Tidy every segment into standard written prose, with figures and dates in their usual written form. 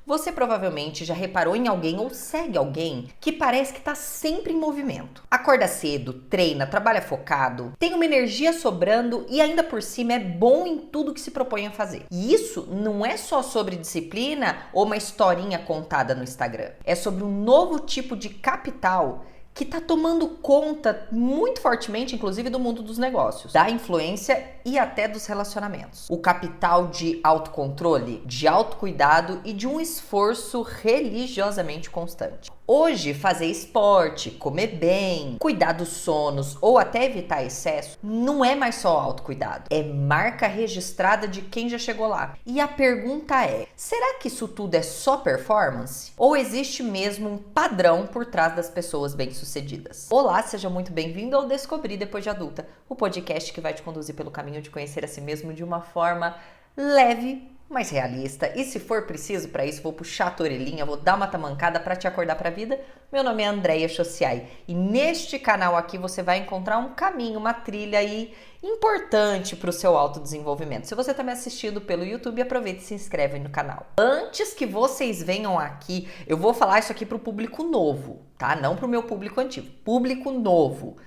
Você provavelmente já reparou em alguém ou segue alguém que parece que está sempre em movimento. Acorda cedo, treina, trabalha focado, tem uma energia sobrando e ainda por cima é bom em tudo que se propõe a fazer. E isso não é só sobre disciplina ou uma historinha contada no Instagram. É sobre um novo tipo de capital que está tomando conta muito fortemente, inclusive, do mundo dos negócios, da influência e até dos relacionamentos. O capital de autocontrole, de autocuidado e de um esforço religiosamente constante. Hoje, fazer esporte, comer bem, cuidar dos sonos ou até evitar excesso não é mais só autocuidado, é marca registrada de quem já chegou lá. E a pergunta é: será que isso tudo é só performance? Ou existe mesmo um padrão por trás das pessoas bem-sucedidas? Olá, seja muito bem-vindo ao Descobrir Depois de Adulta, o podcast que vai te conduzir pelo caminho de conhecer a si mesmo de uma forma leve, mais realista. E se for preciso para isso, vou puxar a tua orelhinha, vou dar uma tamancada para te acordar para a vida. Meu nome é Andréia Chociai e neste canal aqui você vai encontrar um caminho, uma trilha aí importante para o seu autodesenvolvimento. Se você está me assistindo pelo YouTube, aproveita e se inscreve no canal. Antes que vocês venham aqui, eu vou falar isso aqui para o público novo, tá? Não para o meu público antigo, público novo.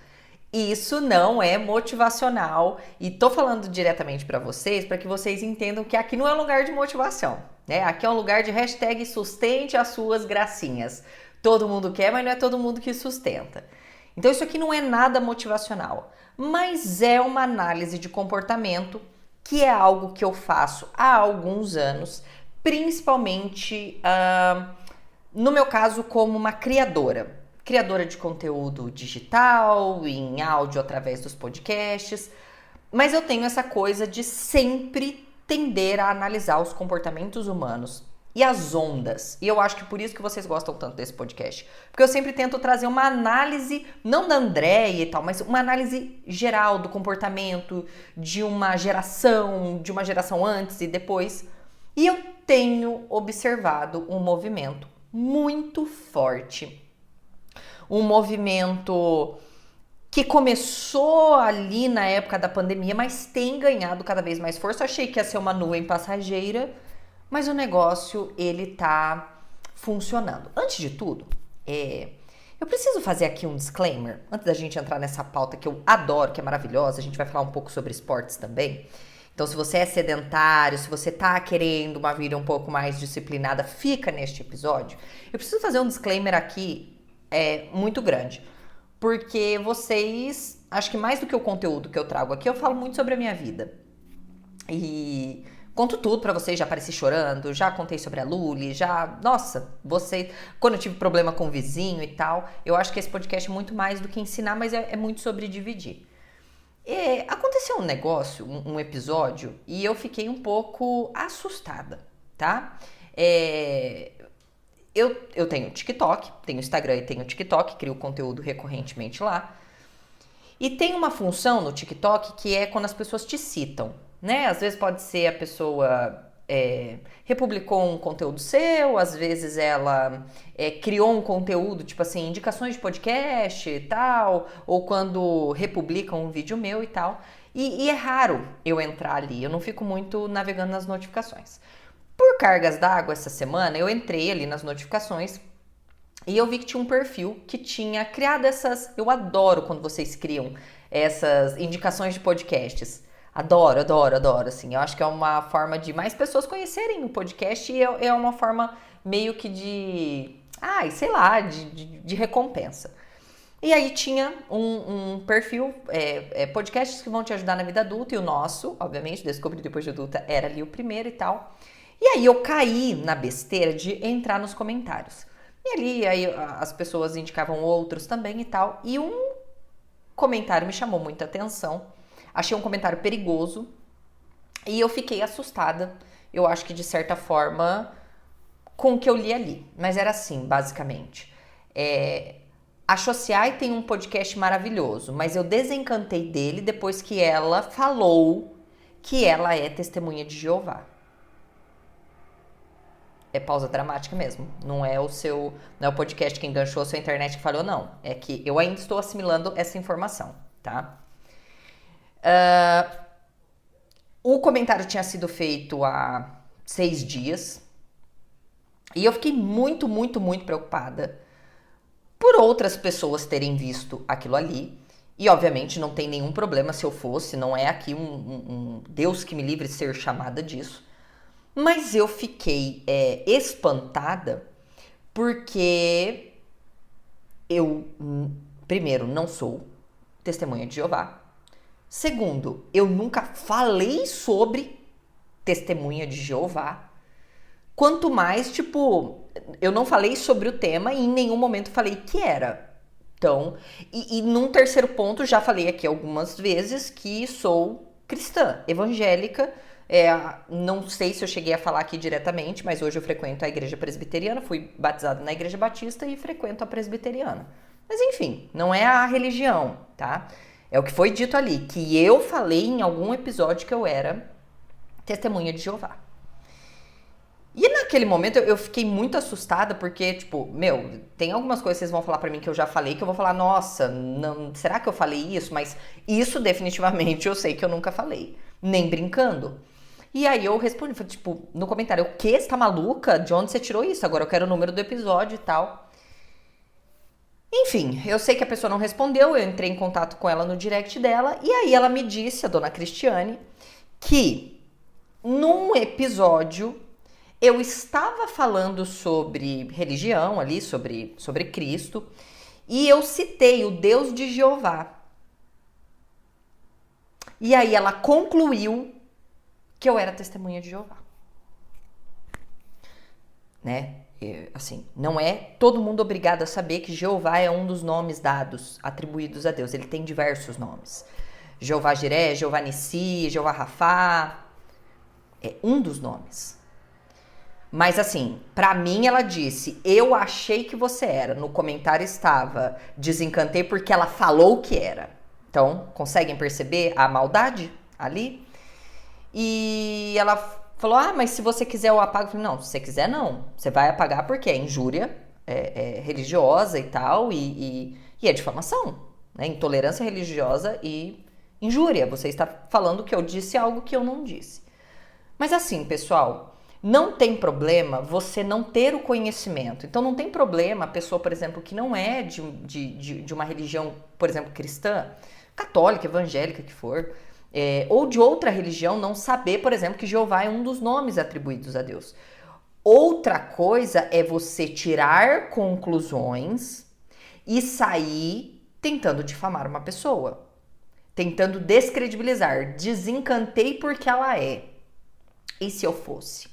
Isso não é motivacional e tô falando diretamente para vocês para que vocês entendam que aqui não é um lugar de motivação, né? Aqui é um lugar de hashtag sustente as suas gracinhas. Todo mundo quer, mas não é todo mundo que sustenta. Então isso aqui não é nada motivacional, mas é uma análise de comportamento que é algo que eu faço há alguns anos, principalmente no meu caso como uma criadora de conteúdo digital, em áudio através dos podcasts, mas eu tenho essa coisa de sempre tender a analisar os comportamentos humanos e as ondas. E eu acho que por isso que vocês gostam tanto desse podcast, porque eu sempre tento trazer uma análise, não da Andréia e tal, mas uma análise geral do comportamento de uma geração antes e depois. E eu tenho observado um movimento muito forte. Um movimento que começou ali na época da pandemia, mas tem ganhado cada vez mais força. Eu achei que ia ser uma nuvem passageira, mas o negócio, ele tá funcionando. Antes de tudo, eu preciso fazer aqui um disclaimer, antes da gente entrar nessa pauta que eu adoro, que é maravilhosa. A gente vai falar um pouco sobre esportes também. Então, se você é sedentário, se você tá querendo uma vida um pouco mais disciplinada, fica neste episódio. Eu preciso fazer um disclaimer aqui muito grande, porque vocês, acho que mais do que o conteúdo que eu trago aqui, eu falo muito sobre a minha vida e conto tudo pra vocês. Já apareci chorando, já contei sobre a Luli, quando eu tive problema com o vizinho e tal. Eu acho que esse podcast é muito mais do que ensinar, mas é muito sobre dividir. Aconteceu um negócio, um episódio, e eu fiquei um pouco assustada, tá? Eu tenho TikTok, tenho Instagram e tenho TikTok, crio conteúdo recorrentemente lá. E tem uma função no TikTok que é quando as pessoas te citam, né? Às vezes pode ser a pessoa republicou um conteúdo seu, às vezes ela criou um conteúdo, tipo assim, indicações de podcast e tal, ou quando republicam um vídeo meu e tal. E é raro eu entrar ali, eu não fico muito navegando nas notificações. Por cargas d'água essa semana, eu entrei ali nas notificações e eu vi que tinha um perfil que tinha criado essas... Eu adoro quando vocês criam essas indicações de podcasts. Adoro, assim. Eu acho que é uma forma de mais pessoas conhecerem o podcast e é uma forma meio que de recompensa. E aí tinha um perfil, podcasts que vão te ajudar na vida adulta, e o nosso, obviamente, Descobrir Depois de Adulta, era ali o primeiro e tal. E aí eu caí na besteira de entrar nos comentários. E ali as pessoas indicavam outros também e tal. E um comentário me chamou muita atenção. Achei um comentário perigoso. E eu fiquei assustada. Eu acho que de certa forma com o que eu li ali. Mas era assim, basicamente. A Chociai tem um podcast maravilhoso, mas eu desencantei dele depois que ela falou que ela é testemunha de Jeová. É pausa dramática mesmo. Não é o podcast que enganchou a sua internet que falhou, não. É que eu ainda estou assimilando essa informação, tá? O comentário tinha sido feito há 6 dias. E eu fiquei muito, muito, muito preocupada por outras pessoas terem visto aquilo ali. E obviamente não tem nenhum problema se eu fosse, não é aqui um Deus que me livre de ser chamada disso. Mas eu fiquei espantada porque eu, primeiro, não sou testemunha de Jeová. Segundo, eu nunca falei sobre testemunha de Jeová. Quanto mais, tipo, eu não falei sobre o tema e em nenhum momento falei que era. Então, e num terceiro ponto, já falei aqui algumas vezes que sou cristã, evangélica. Não sei se eu cheguei a falar aqui diretamente, mas hoje eu frequento a igreja presbiteriana, fui batizada na igreja batista e frequento a presbiteriana. Mas enfim, não é a religião, tá? É o que foi dito ali, que eu falei em algum episódio que eu era testemunha de Jeová. E naquele momento eu fiquei muito assustada porque, tipo, tem algumas coisas que vocês vão falar pra mim que eu já falei que eu vou falar, nossa, não, será que eu falei isso? Mas isso definitivamente eu sei que eu nunca falei, nem brincando. E aí eu respondi, tipo, no comentário, o quê? Você tá maluca? De onde você tirou isso? Agora eu quero o número do episódio e tal. Enfim, eu sei que a pessoa não respondeu, eu entrei em contato com ela no direct dela, e aí ela me disse, a dona Cristiane, que num episódio eu estava falando sobre religião ali, sobre Cristo, e eu citei o Deus de Jeová. E aí ela concluiu que eu era testemunha de Jeová. Né? Assim, não é todo mundo obrigado a saber que Jeová é um dos nomes dados, atribuídos a Deus. Ele tem diversos nomes. Jeová Jiré, Jeová Nissi, Jeová Rafá. É um dos nomes. Mas assim, pra mim ela disse, eu achei que você era. No comentário estava, desencantei porque ela falou que era. Então, conseguem perceber a maldade ali? E ela falou, mas se você quiser eu apago. Eu falei, não, se você quiser não. Você vai apagar porque é injúria religiosa e tal, e é difamação, né? Intolerância religiosa e injúria. Você está falando que eu disse algo que eu não disse. Mas assim, pessoal, não tem problema você não ter o conhecimento. Então não tem problema a pessoa, por exemplo, que não é de uma religião, por exemplo, cristã, católica, evangélica que for, ou de outra religião, não saber, por exemplo, que Jeová é um dos nomes atribuídos a Deus. Outra coisa é você tirar conclusões e sair tentando difamar uma pessoa, tentando descredibilizar. Desencantei porque ela é. E se eu fosse?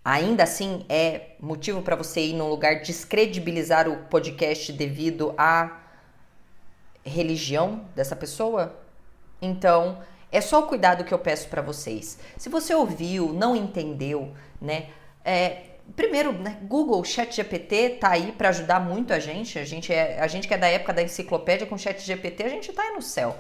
Ainda assim é motivo para você ir num lugar descredibilizar o podcast devido à religião dessa pessoa? Então, é só o cuidado que eu peço para vocês. Se você ouviu, não entendeu, né? Primeiro, né, Google, ChatGPT tá aí para ajudar muito a gente. A gente que é da época da enciclopédia com ChatGPT, a gente tá aí no céu.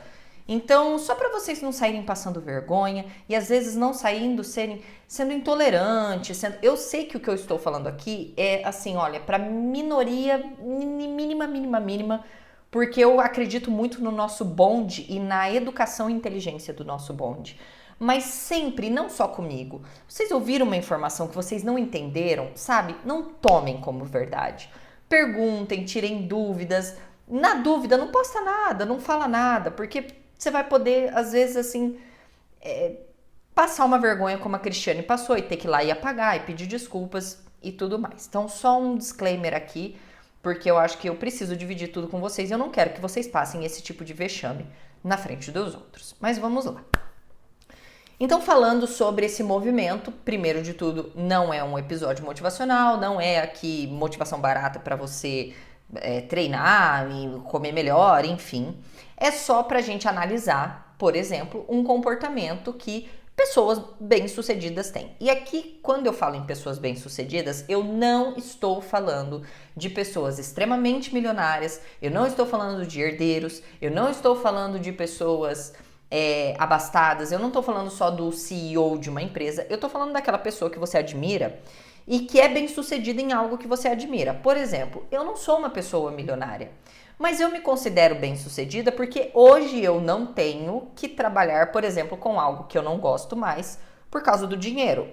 Então, só para vocês não saírem passando vergonha e às vezes não sendo intolerantes, eu sei que o que eu estou falando aqui é assim, olha, para minoria mínima, porque eu acredito muito no nosso bonde e na educação e inteligência do nosso bonde. Mas sempre, não só comigo, vocês ouviram uma informação que vocês não entenderam, sabe? Não tomem como verdade. Perguntem, tirem dúvidas. Na dúvida, não posta nada, não fala nada, porque você vai poder, às vezes, assim, passar uma vergonha como a Cristiane passou e ter que ir lá e apagar e pedir desculpas e tudo mais. Então, só um disclaimer aqui, porque eu acho que eu preciso dividir tudo com vocês e eu não quero que vocês passem esse tipo de vexame na frente dos outros. Mas vamos lá. Então, falando sobre esse movimento, primeiro de tudo, não é um episódio motivacional, não é aqui motivação barata para você treinar e comer melhor, enfim. É só pra gente analisar, por exemplo, um comportamento que pessoas bem-sucedidas têm. E aqui, quando eu falo em pessoas bem-sucedidas, eu não estou falando de pessoas extremamente milionárias, eu não estou falando de herdeiros, eu não estou falando de pessoas abastadas, eu não estou falando só do CEO de uma empresa, eu estou falando daquela pessoa que você admira e que é bem-sucedida em algo que você admira. Por exemplo, eu não sou uma pessoa milionária, mas eu me considero bem-sucedida porque hoje eu não tenho que trabalhar, por exemplo, com algo que eu não gosto mais por causa do dinheiro.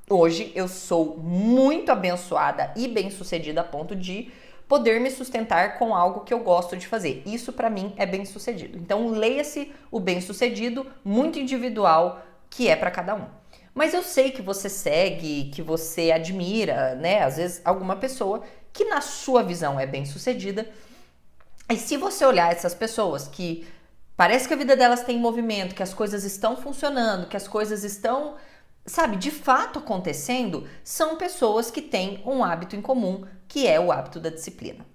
Hoje eu sou muito abençoada e bem-sucedida a ponto de poder me sustentar com algo que eu gosto de fazer. Isso para mim é bem-sucedido. Então leia-se o bem-sucedido muito individual que é para cada um. Mas eu sei que você segue, que você admira, né? Às vezes alguma pessoa que na sua visão é bem-sucedida. E se você olhar essas pessoas que parece que a vida delas tem movimento, que as coisas estão funcionando, que as coisas estão, sabe, de fato acontecendo, são pessoas que têm um hábito em comum, que é o hábito da disciplina.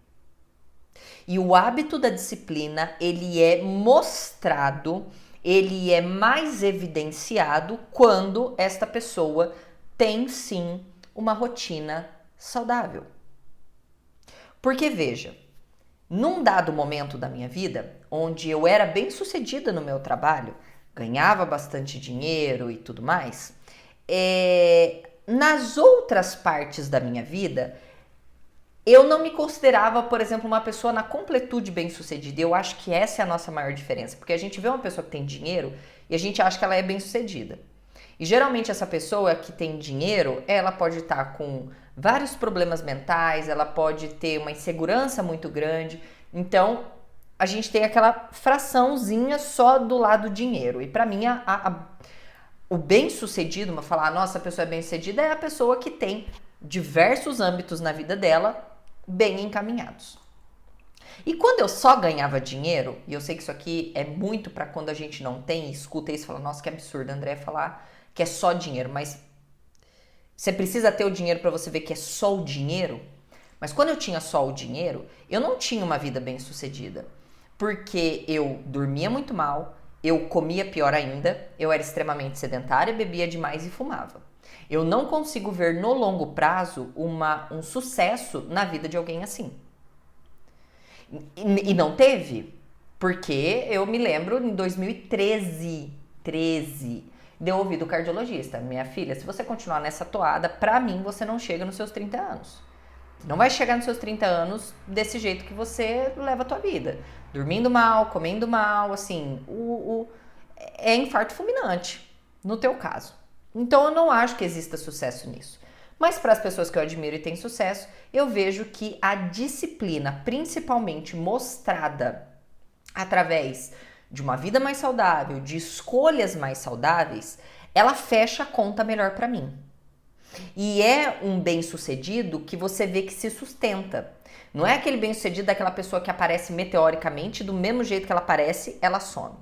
E o hábito da disciplina, ele é mostrado, ele é mais evidenciado quando esta pessoa tem sim uma rotina saudável. Porque veja, num dado momento da minha vida, onde eu era bem sucedida no meu trabalho, ganhava bastante dinheiro e tudo mais, nas outras partes da minha vida, eu não me considerava, por exemplo, uma pessoa na completude bem-sucedida. Eu acho que essa é a nossa maior diferença, porque a gente vê uma pessoa que tem dinheiro e a gente acha que ela é bem-sucedida. E geralmente essa pessoa que tem dinheiro, ela pode estar com vários problemas mentais, ela pode ter uma insegurança muito grande. Então, a gente tem aquela fraçãozinha só do lado dinheiro. E para mim, o bem-sucedido, uma falar, nossa, a pessoa é bem-sucedida, é a pessoa que tem diversos âmbitos na vida dela bem encaminhados. E quando eu só ganhava dinheiro, e eu sei que isso aqui é muito para quando a gente não tem, escuta isso e fala, nossa, que absurdo, André, falar que é só dinheiro, mas você precisa ter o dinheiro para você ver que é só o dinheiro. Mas quando eu tinha só o dinheiro, eu não tinha uma vida bem-sucedida, porque eu dormia muito mal, eu comia pior ainda, eu era extremamente sedentária, bebia demais e fumava. Eu não consigo ver no longo prazo um sucesso na vida de alguém assim. E não teve, porque eu me lembro em 2013, de eu ouvir do cardiologista, minha filha, se você continuar nessa toada, pra mim você não chega nos seus 30 anos. Não vai chegar nos seus 30 anos desse jeito que você leva a tua vida. Dormindo mal, comendo mal, assim, é infarto fulminante, no teu caso. Então eu não acho que exista sucesso nisso. Mas para as pessoas que eu admiro e têm sucesso, eu vejo que a disciplina, principalmente mostrada através de uma vida mais saudável, de escolhas mais saudáveis, ela fecha a conta melhor para mim. E é um bem-sucedido que você vê que se sustenta. Não é aquele bem-sucedido daquela pessoa que aparece meteoricamente, do mesmo jeito que ela aparece, ela some.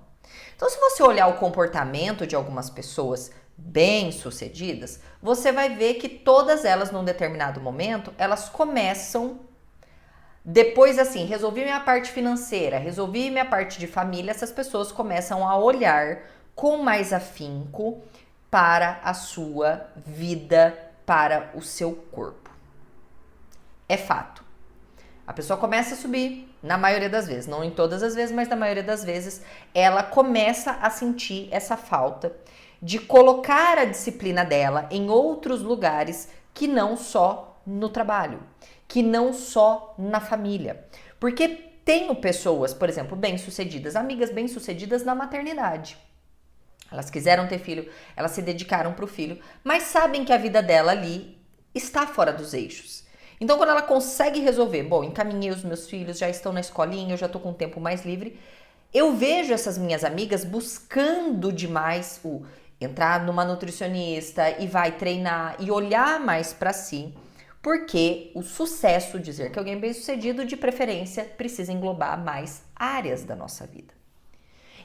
Então, se você olhar o comportamento de algumas pessoas bem-sucedidas, você vai ver que todas elas, num determinado momento, elas começam, depois assim, resolvi minha parte financeira, resolvi minha parte de família, essas pessoas começam a olhar com mais afinco para a sua vida, para o seu corpo. É fato. A pessoa começa a subir, na maioria das vezes, não em todas as vezes, mas na maioria das vezes, ela começa a sentir essa falta de colocar a disciplina dela em outros lugares que não só no trabalho, que não só na família. Porque tenho pessoas, por exemplo, bem-sucedidas, amigas bem-sucedidas na maternidade. Elas quiseram ter filho, elas se dedicaram para o filho, mas sabem que a vida dela ali está fora dos eixos. Então, quando ela consegue resolver, bom, encaminhei os meus filhos, já estão na escolinha, eu já estou com um tempo mais livre, eu vejo essas minhas amigas buscando demais entrar numa nutricionista e vai treinar e olhar mais para si, porque o sucesso, dizer que alguém é bem-sucedido, de preferência, precisa englobar mais áreas da nossa vida.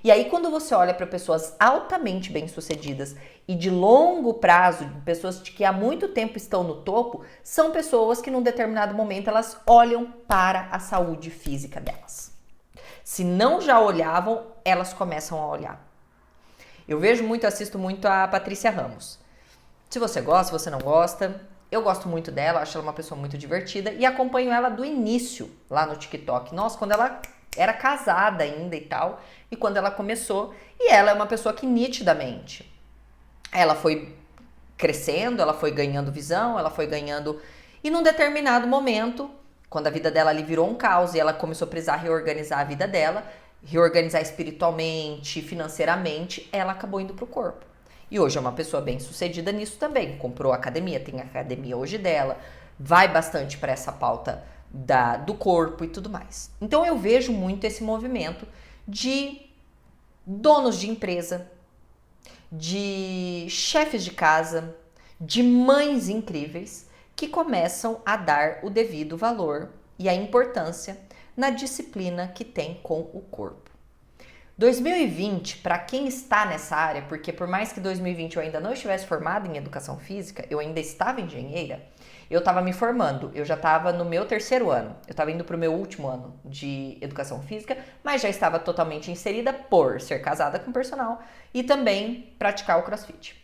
E aí, quando você olha para pessoas altamente bem-sucedidas e de longo prazo, pessoas que há muito tempo estão no topo, são pessoas que num determinado momento elas olham para a saúde física delas. Se não já olhavam, elas começam a olhar. Eu vejo muito, assisto muito a Patrícia Ramos. Se você gosta, se você não gosta, eu gosto muito dela, acho ela uma pessoa muito divertida e acompanho ela do início lá no TikTok. Nossa, quando ela era casada ainda e tal, e quando ela começou, e ela é uma pessoa que nitidamente, ela foi crescendo, ela foi ganhando visão, ela foi ganhando, e num determinado momento, quando a vida dela ali virou um caos e ela começou a precisar reorganizar a vida dela, reorganizar espiritualmente, financeiramente, ela acabou indo pro corpo. E hoje é uma pessoa bem sucedida nisso também. Comprou academia, tem academia hoje dela, vai bastante para essa pauta do corpo e tudo mais. Então eu vejo muito esse movimento de donos de empresa, de chefes de casa, de mães incríveis que começam a dar o devido valor e a importância na disciplina que tem com o corpo. 2020, para quem está nessa área, porque por mais que 2020 eu ainda não estivesse formada em educação física, eu ainda estava engenheira, eu estava me formando, eu já estava no meu 3º ano, eu estava indo para o meu último ano de educação física, mas já estava totalmente inserida por ser casada com personal e também praticar o CrossFit.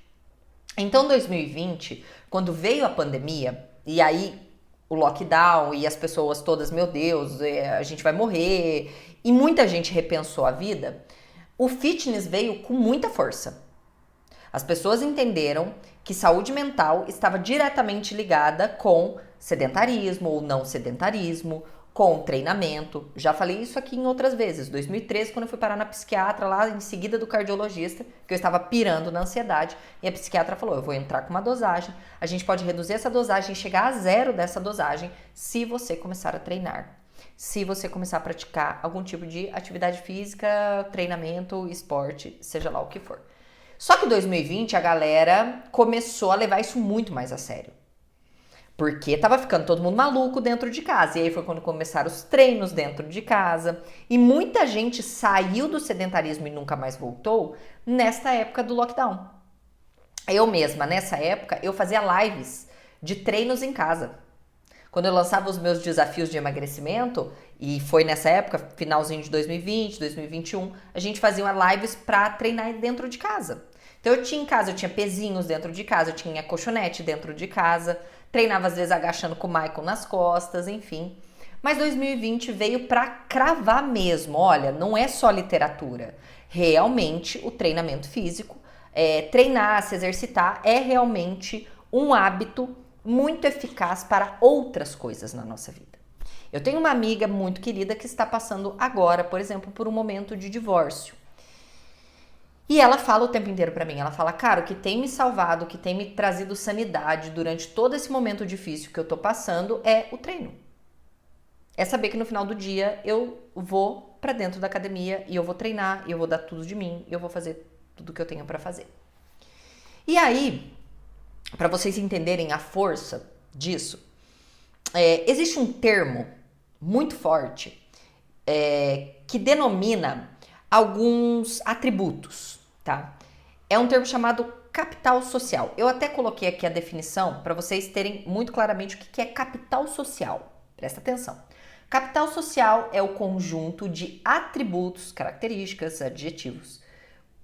Então 2020, quando veio a pandemia, e aí o lockdown e as pessoas todas, meu Deus, a gente vai morrer, e muita gente repensou a vida, o fitness veio com muita força. As pessoas entenderam que saúde mental estava diretamente ligada com sedentarismo ou não sedentarismo, com treinamento. Já falei isso aqui em outras vezes. 2013, quando eu fui parar na psiquiatra lá, em seguida do cardiologista, que eu estava pirando na ansiedade, e a psiquiatra falou, eu vou entrar com uma dosagem, a gente pode reduzir essa dosagem e chegar a 0 dessa dosagem se você começar a treinar. Se você começar a praticar algum tipo de atividade física, treinamento, esporte, seja lá o que for. Só que em 2020 a galera começou a levar isso muito mais a sério. Porque tava ficando todo mundo maluco dentro de casa. E aí foi quando começaram os treinos dentro de casa. E muita gente saiu do sedentarismo e nunca mais voltou nesta época do lockdown. Eu mesma, nessa época, eu fazia lives de treinos em casa. Quando eu lançava os meus desafios de emagrecimento, e foi nessa época, finalzinho de 2020, 2021, a gente fazia lives pra treinar dentro de casa. Então eu tinha em casa, eu tinha pezinhos dentro de casa, eu tinha colchonete dentro de casa, treinava às vezes agachando com o Michael nas costas, enfim. Mas 2020 veio pra cravar mesmo, olha, não é só literatura. Realmente o treinamento físico, treinar, se exercitar, é realmente um hábito muito eficaz para outras coisas na nossa vida. Eu tenho uma amiga muito querida que está passando agora, por exemplo, por um momento de divórcio. E ela fala o tempo inteiro pra mim, ela fala, cara, o que tem me salvado, o que tem me trazido sanidade durante todo esse momento difícil que eu tô passando é o treino. É saber que no final do dia eu vou pra dentro da academia e eu vou treinar, e eu vou dar tudo de mim, e eu vou fazer tudo que eu tenho pra fazer. E aí, pra vocês entenderem a força disso, existe um termo muito forte que denomina alguns atributos, tá? É um termo chamado capital social. Eu até coloquei aqui a definição para vocês terem muito claramente o que é capital social. Presta atenção. Capital social é o conjunto de atributos, características, adjetivos,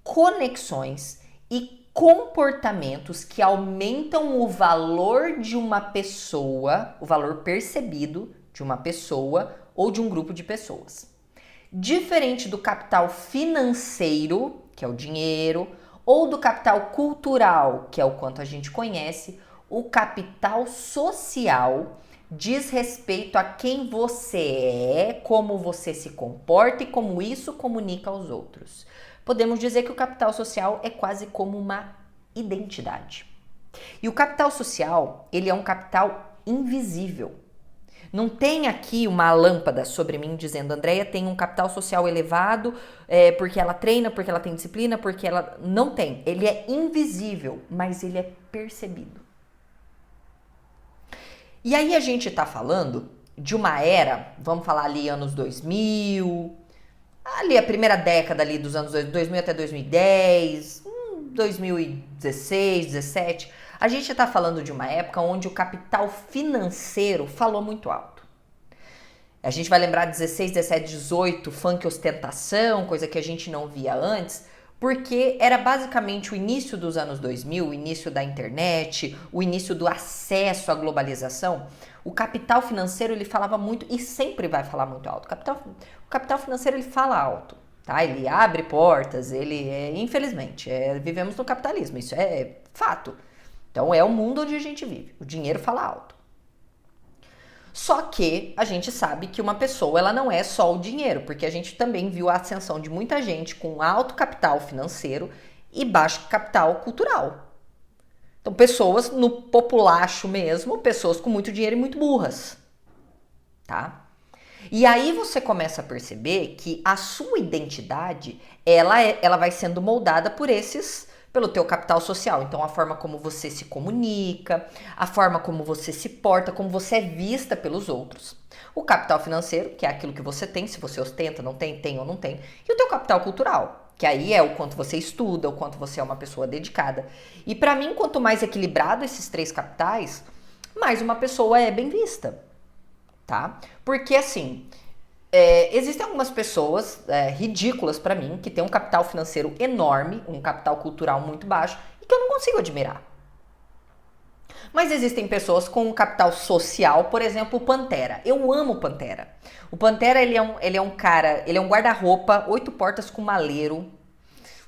conexões e comportamentos que aumentam o valor de uma pessoa, o valor percebido de uma pessoa ou de um grupo de pessoas. Diferente do capital financeiro, que é o dinheiro, ou do capital cultural, que é o quanto a gente conhece, o capital social diz respeito a quem você é, como você se comporta e como isso comunica aos outros. Podemos dizer que o capital social é quase como uma identidade. E o capital social, ele é um capital invisível. Não tem aqui uma lâmpada sobre mim dizendo Andréia tem um capital social elevado porque ela treina, porque ela tem disciplina, porque ela... Não tem. Ele é invisível, mas ele é percebido. E aí a gente tá falando de uma era, vamos falar ali anos 2000, ali a primeira década ali dos anos 2000 até 2010, 2016, 17... A gente está falando de uma época onde o capital financeiro falou muito alto. A gente vai lembrar 16, 17, 18, funk ostentação, coisa que a gente não via antes, porque era basicamente o início dos anos 2000, o início da internet, o início do acesso à globalização. O capital financeiro ele falava muito e sempre vai falar muito alto. O capital financeiro ele fala alto. Tá? Ele abre portas, infelizmente, vivemos no capitalismo, isso é fato. Então é o mundo onde a gente vive, o dinheiro fala alto. Só que a gente sabe que uma pessoa ela não é só o dinheiro, porque a gente também viu a ascensão de muita gente com alto capital financeiro e baixo capital cultural. Então, pessoas no populacho mesmo, pessoas com muito dinheiro e muito burras, tá? E aí você começa a perceber que a sua identidade, ela vai sendo moldada pelo teu capital social. Então, a forma como você se comunica, a forma como você se porta, como você é vista pelos outros. O capital financeiro, que é aquilo que você tem, se você ostenta, não tem, tem ou não tem. E o teu capital cultural, que aí é o quanto você estuda, o quanto você é uma pessoa dedicada. E para mim, quanto mais equilibrado esses três capitais, mais uma pessoa é bem vista, tá? Porque assim, existem algumas pessoas ridículas para mim, que têm um capital financeiro enorme, um capital cultural muito baixo, e que eu não consigo admirar. Mas existem pessoas com um capital social, por exemplo, o Pantera. Eu amo o Pantera. O Pantera, ele é um cara, ele é um guarda-roupa, 8 portas com maleiro,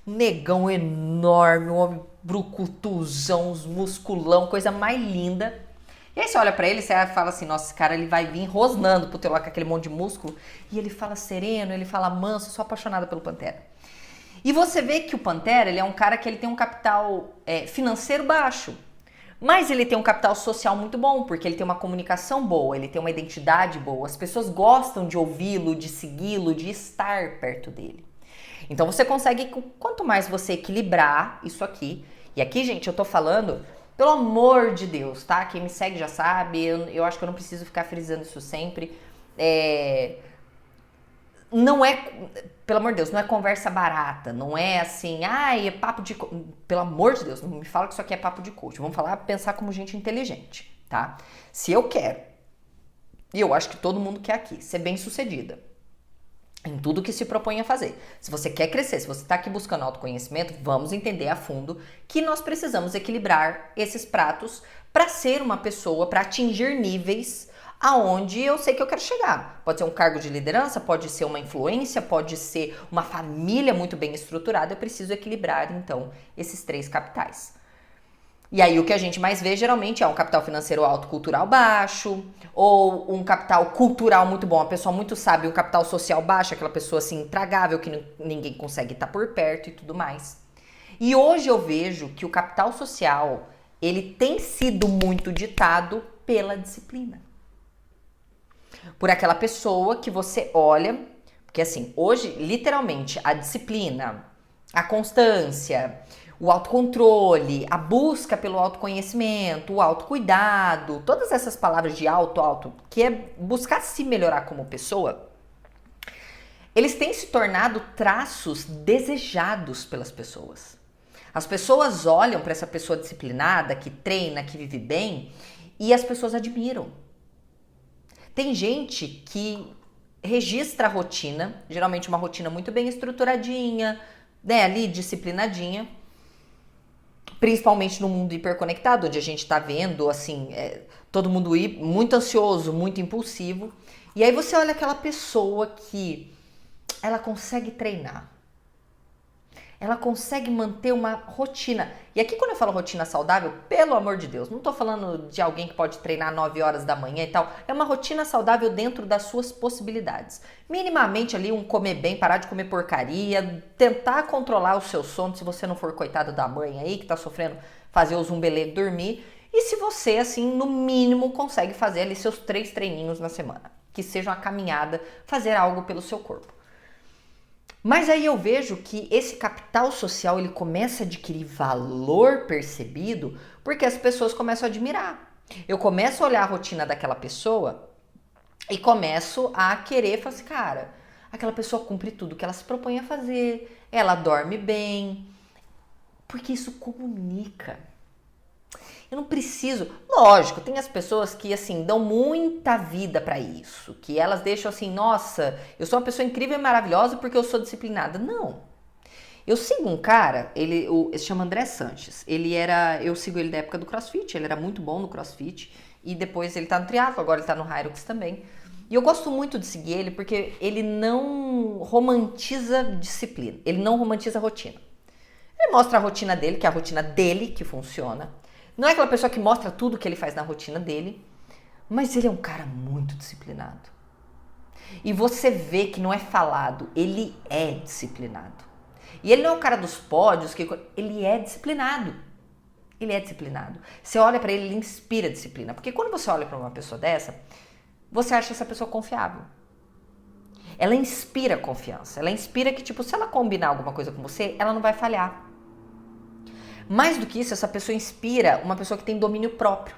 um negão enorme, um homem brucutuzão, uns musculão, coisa mais linda. E aí você olha pra ele, você fala assim, nossa, esse cara ele vai vir rosnando pro teu lado com aquele monte de músculo. E ele fala sereno, ele fala manso, eu sou apaixonada pelo Pantera. E você vê que o Pantera, ele é um cara que ele tem um capital financeiro baixo. Mas ele tem um capital social muito bom, porque ele tem uma comunicação boa, ele tem uma identidade boa. As pessoas gostam de ouvi-lo, de segui-lo, de estar perto dele. Então você consegue, quanto mais você equilibrar isso aqui, e aqui, gente, eu tô falando, pelo amor de Deus, tá? Quem me segue já sabe, eu acho que eu não preciso ficar frisando isso sempre. Não é, pelo amor de Deus, não é conversa barata, não é assim, é papo de... Pelo amor de Deus, não me fala que isso aqui é papo de coach. Vamos pensar como gente inteligente, tá? Se eu quero, e eu acho que todo mundo quer aqui, ser bem-sucedida em tudo que se propõe a fazer. Se você quer crescer, se você está aqui buscando autoconhecimento, vamos entender a fundo que nós precisamos equilibrar esses pratos para ser uma pessoa, para atingir níveis aonde eu sei que eu quero chegar. Pode ser um cargo de liderança, pode ser uma influência, pode ser uma família muito bem estruturada. Eu preciso equilibrar, então, esses três capitais. E aí o que a gente mais vê geralmente é um capital financeiro alto, cultural baixo, ou um capital cultural muito bom, uma pessoa muito sábia, um capital social baixo, aquela pessoa assim intragável que ninguém consegue estar por perto e tudo mais. E hoje eu vejo que o capital social, ele tem sido muito ditado pela disciplina. Por aquela pessoa que você olha, porque assim, hoje literalmente a disciplina, a constância, o autocontrole, a busca pelo autoconhecimento, o autocuidado, todas essas palavras de auto, que é buscar se melhorar como pessoa, eles têm se tornado traços desejados pelas pessoas. As pessoas olham para essa pessoa disciplinada, que treina, que vive bem, e as pessoas admiram. Tem gente que registra a rotina, geralmente uma rotina muito bem estruturadinha, né, ali disciplinadinha, principalmente no mundo hiperconectado, onde a gente tá vendo, assim, todo mundo muito ansioso, muito impulsivo. E aí você olha aquela pessoa que ela consegue treinar. Ela consegue manter uma rotina. E aqui quando eu falo rotina saudável, pelo amor de Deus, não tô falando de alguém que pode treinar 9 horas da manhã e tal. É uma rotina saudável dentro das suas possibilidades. Minimamente ali um comer bem, parar de comer porcaria, tentar controlar o seu sono, se você não for coitado da mãe aí que tá sofrendo, fazer o zumbelê dormir. E se você, assim, no mínimo consegue fazer ali seus 3 treininhos na semana. Que seja uma caminhada, fazer algo pelo seu corpo. Mas aí eu vejo que esse capital social ele começa a adquirir valor percebido porque as pessoas começam a admirar. Eu começo a olhar a rotina daquela pessoa e começo a querer, falar assim, cara, aquela pessoa cumpre tudo que ela se propõe a fazer, ela dorme bem, porque isso comunica. Eu não preciso... Lógico, tem as pessoas que, assim, dão muita vida pra isso. Que elas deixam assim, nossa, eu sou uma pessoa incrível e maravilhosa porque eu sou disciplinada. Não. Eu sigo um cara, ele se chama André Sanches. Eu sigo ele da época do CrossFit, ele era muito bom no CrossFit. E depois ele tá no triatlo, agora ele tá no Hyrox também. E eu gosto muito de seguir ele porque ele não romantiza disciplina. Ele não romantiza rotina. Ele mostra a rotina dele, que é a rotina dele que funciona. Não é aquela pessoa que mostra tudo que ele faz na rotina dele, mas ele é um cara muito disciplinado. E você vê que não é falado, ele é disciplinado. E ele não é o cara dos pódios, ele é disciplinado. Ele é disciplinado. Você olha pra ele, ele inspira disciplina. Porque quando você olha pra uma pessoa dessa, você acha essa pessoa confiável. Ela inspira confiança. Ela inspira que, tipo, se ela combinar alguma coisa com você, ela não vai falhar. Mais do que isso, essa pessoa inspira uma pessoa que tem domínio próprio.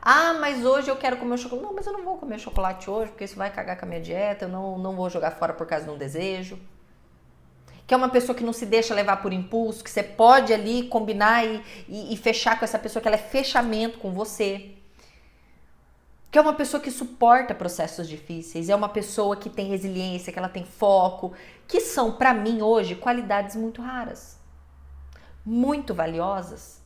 Ah, mas hoje eu quero comer chocolate. Não, mas eu não vou comer chocolate hoje, porque isso vai cagar com a minha dieta, eu não vou jogar fora por causa de um desejo. Que é uma pessoa que não se deixa levar por impulso, que você pode ali combinar e fechar com essa pessoa, que ela é fechamento com você. Que é uma pessoa que suporta processos difíceis, é uma pessoa que tem resiliência, que ela tem foco, que são, pra mim, hoje, qualidades muito raras, muito valiosas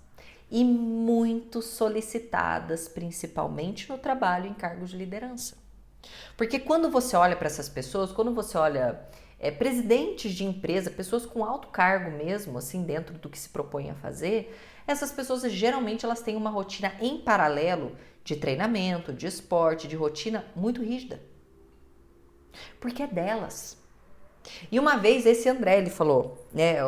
e muito solicitadas, principalmente no trabalho em cargos de liderança. Porque quando você olha para essas pessoas, quando você olha presidentes de empresa, pessoas com alto cargo mesmo, assim, dentro do que se propõe a fazer, essas pessoas geralmente elas têm uma rotina em paralelo de treinamento, de esporte, de rotina muito rígida. Porque é delas. E uma vez esse André, ele falou, né,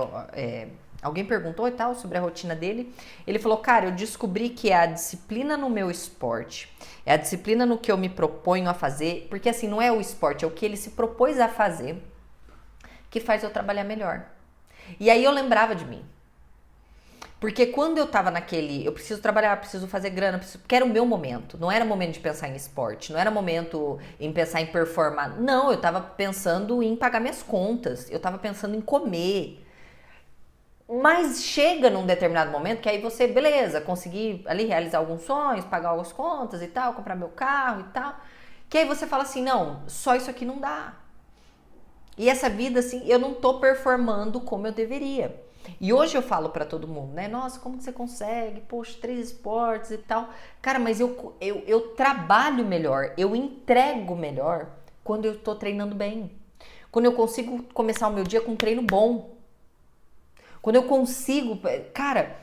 alguém perguntou e tal sobre a rotina dele, ele falou, cara, eu descobri que é a disciplina no meu esporte, é a disciplina no que eu me proponho a fazer, porque assim, não é o esporte, é o que ele se propôs a fazer, que faz eu trabalhar melhor. E aí eu lembrava de mim. Porque quando eu tava naquele, eu preciso trabalhar, preciso fazer grana, porque era o meu momento. Não era momento de pensar em esporte, não era momento em pensar em performar. Não, eu tava pensando em pagar minhas contas, eu tava pensando em comer. Mas chega num determinado momento que aí você, beleza, conseguir ali realizar alguns sonhos, pagar algumas contas e tal, comprar meu carro e tal. Que aí você fala assim, não, só isso aqui não dá. E essa vida, assim, eu não tô performando como eu deveria. E hoje eu falo pra todo mundo, né? Nossa, como que você consegue? Poxa, 3 esportes e tal. Cara, mas eu trabalho melhor, eu entrego melhor quando eu tô treinando bem. Quando eu consigo começar o meu dia com um treino bom. Quando eu consigo... Cara,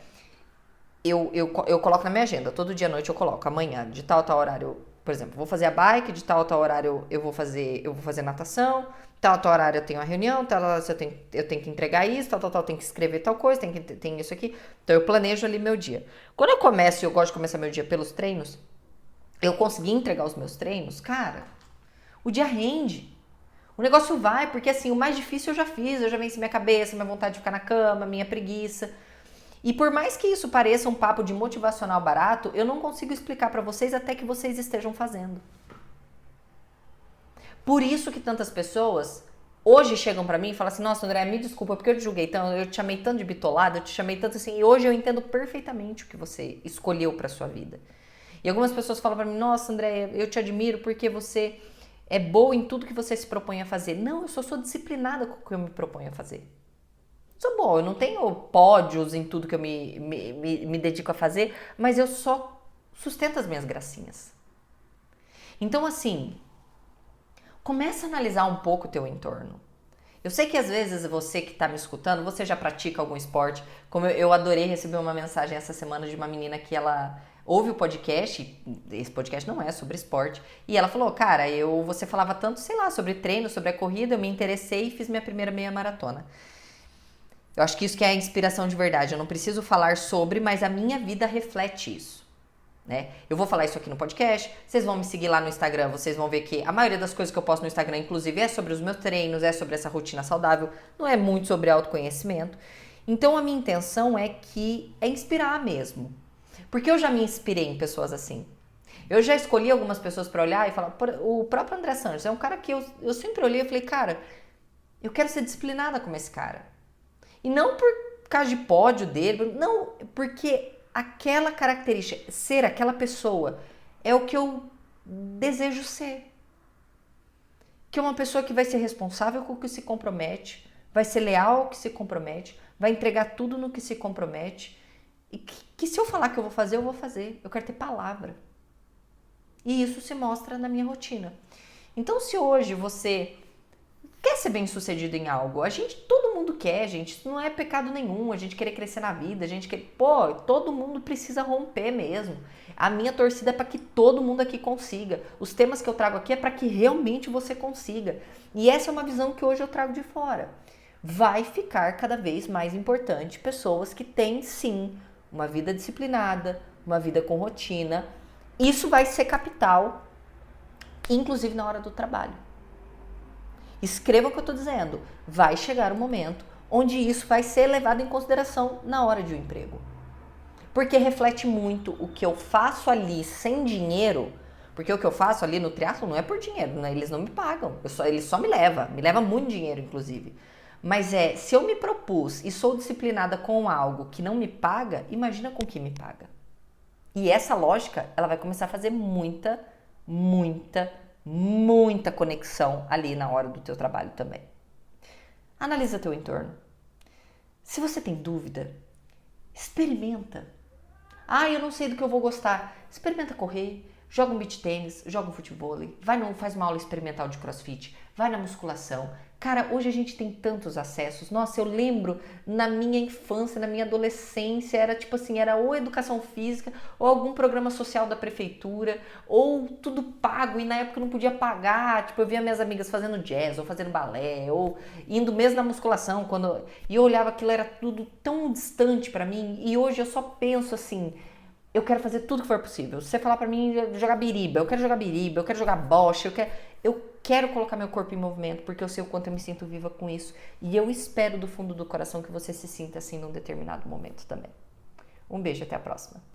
eu coloco na minha agenda, todo dia à noite eu coloco, amanhã, de tal a tal horário, por exemplo, vou fazer a bike, de tal a tal horário eu vou fazer natação, tal a tal horário eu tenho a reunião, tal eu tenho que entregar isso, tal, eu tenho que escrever tal coisa, tem isso aqui. Então eu planejo ali meu dia. Quando eu começo, eu gosto de começar meu dia pelos treinos, eu consegui entregar os meus treinos, cara, o dia rende. O negócio vai, porque assim, o mais difícil eu já fiz, eu já venci minha cabeça, minha vontade de ficar na cama, minha preguiça. E por mais que isso pareça um papo de motivacional barato, eu não consigo explicar pra vocês até que vocês estejam fazendo. Por isso que tantas pessoas hoje chegam pra mim e falam assim, nossa, André, me desculpa, porque eu te julguei tanto, eu te chamei tanto de bitolada, eu te chamei tanto assim, e hoje eu entendo perfeitamente o que você escolheu pra sua vida. E algumas pessoas falam pra mim, nossa, André, eu te admiro porque você é boa em tudo que você se propõe a fazer. Não, eu só sou disciplinada com o que eu me proponho a fazer. Sou boa, eu não tenho pódios em tudo que eu me dedico a fazer, mas eu só sustento as minhas gracinhas. Então, assim, começa a analisar um pouco o teu entorno. Eu sei que às vezes você que está me escutando, você já pratica algum esporte. Como eu adorei receber uma mensagem essa semana de uma menina que ela ouve o podcast, esse podcast não é sobre esporte, e ela falou, cara, você falava tanto, sei lá, sobre treino, sobre a corrida, eu me interessei e fiz minha primeira meia maratona. Eu acho que isso que é a inspiração de verdade. Eu não preciso falar sobre, mas a minha vida reflete isso, né? Eu vou falar isso aqui no podcast, vocês vão me seguir lá no Instagram, vocês vão ver que a maioria das coisas que eu posto no Instagram, inclusive, é sobre os meus treinos, é sobre essa rotina saudável, não é muito sobre autoconhecimento. Então, a minha intenção é inspirar mesmo. Porque eu já me inspirei em pessoas assim. Eu já escolhi algumas pessoas para olhar e falar, o próprio André Sanches é um cara que eu sempre olhei e falei, cara, eu quero ser disciplinada como esse cara. E não por causa de pódio dele, não, porque aquela característica, ser aquela pessoa, é o que eu desejo ser. Que é uma pessoa que vai ser responsável com o que se compromete, vai ser leal ao que se compromete, vai entregar tudo no que se compromete. E que se eu falar que eu vou fazer, eu vou fazer. Eu quero ter palavra. E isso se mostra na minha rotina. Então, se hoje você quer ser bem sucedido em algo, todo mundo quer, gente, isso não é pecado nenhum, a gente querer crescer na vida, a gente quer, todo mundo precisa romper mesmo. A minha torcida é para que todo mundo aqui consiga. Os temas que eu trago aqui é para que realmente você consiga. E essa é uma visão que hoje eu trago de fora. vai ficar cada vez mais importante pessoas que têm, sim, uma vida disciplinada, uma vida com rotina. Isso vai ser capital, inclusive na hora do trabalho. Escreva o que eu estou dizendo. Vai chegar um momento onde isso vai ser levado em consideração na hora de um emprego. Porque reflete muito o que eu faço ali sem dinheiro, porque o que eu faço ali no triatlo não é por dinheiro, né? Eles não me pagam, eles só me leva muito dinheiro, inclusive. Mas se eu me propus e sou disciplinada com algo que não me paga, imagina com que me paga. E essa lógica, ela vai começar a fazer muita conexão ali na hora do teu trabalho também. Analisa teu entorno. Se você tem dúvida, experimenta. Eu não sei do que eu vou gostar. Experimenta correr, joga um beach tênis, joga um futevôlei, faz uma aula experimental de crossfit, vai na musculação. Cara, hoje a gente tem tantos acessos. Nossa, eu lembro na minha infância, na minha adolescência, era tipo assim, era ou educação física, ou algum programa social da prefeitura, ou tudo pago, e na época eu não podia pagar. Tipo, eu via minhas amigas fazendo jazz, ou fazendo balé, ou indo mesmo na musculação, e eu olhava aquilo, era tudo tão distante pra mim, e hoje eu só penso assim, eu quero fazer tudo que for possível. Se você falar pra mim jogar biriba, eu quero jogar bocha, eu quero colocar meu corpo em movimento, porque eu sei o quanto eu me sinto viva com isso. E eu espero do fundo do coração que você se sinta assim num determinado momento também. Um beijo, até a próxima.